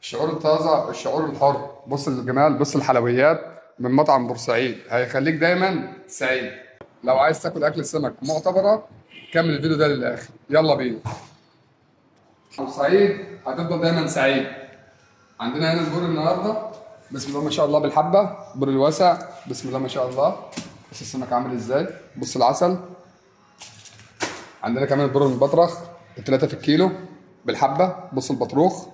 الشعور الطازه، الشعور الحر. بص الجمال، بص الحلويات من مطعم بورسعيد هيخليك دايما سعيد. لو عايز تاكل اكل سمك معتبره كمل الفيديو ده للاخر، يلا بينا. بورسعيد هتفضل دايما سعيد. عندنا هنا البور النهارده بسم الله ما شاء الله بالحبه، البور الواسع بسم الله ما شاء الله. بص السمك عامل ازاي، بص العسل. عندنا كمان البور المبطرخ ب3 في الكيلو بالحبه، بص البطروخ.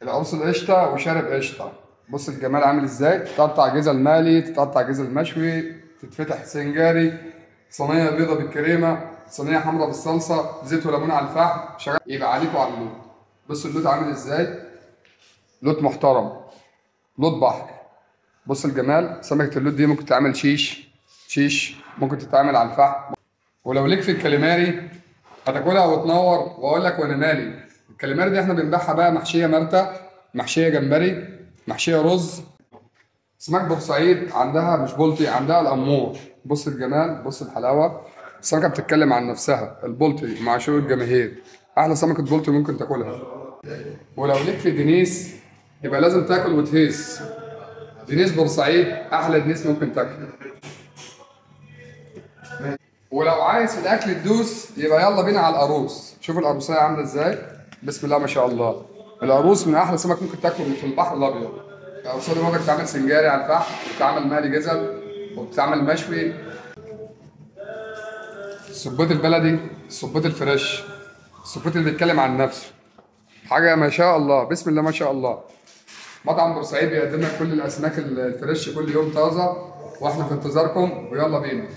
القرص القشطه وشارب قشطه، بص الجمال عامل ازاي. تقطع جزل مالي، تقطع جزل مشوي، تتفتح سنجاري، صينيه بيضه بالكريمه، صينيه حمراء بالصلصه، زيت وليمون على الفحم، شغال يبقى عليك وعلى اللوت. بص اللوت عامل ازاي، لوت محترم، لوت بحر. بص الجمال، سمكه اللوت دي ممكن تتعمل شيش، ممكن تتعمل على الفحم. ولو ليك في الكاليماري هتاكلها وتنور، واقول لك وانا مالي. الكاليماري دي احنا بنبيعها بقى محشيه مرتة، محشيه جمبري، محشيه رز. اسماك بورسعيد عندها مش بلطي، عندها الامور. بص الجمال، بص الحلاوه. السمكه بتتكلم عن نفسها، البلطي معشوق الجماهير، احلى سمكه بلطي ممكن تاكلها. ولو ليك في دنيس يبقى لازم تاكل وتهيس. دنيس بورسعيد احلى دنيس ممكن تاكله. ولو عايز في الاكل تدوس يبقى يلا بينا على القاروص. شوف القاروصيه عامله ازاي، بسم الله ما شاء الله. القاروص من احلى سمك ممكن تاكله في البحر الابيض. القاروصيه دي ممكن تتعمل سنجاري على الفحم، وبتتعمل مقلي جزل، وبتتعمل مشوي. السبيط البلدي، السبيط الفريش، السبيط اللي بيتكلم عن نفسه، حاجه ما شاء الله، بسم الله ما شاء الله. مطعم بورسعيد بيقدم لك كل الاسماك الفريش كل يوم طازه، واحنا في انتظاركم ويلا بينا.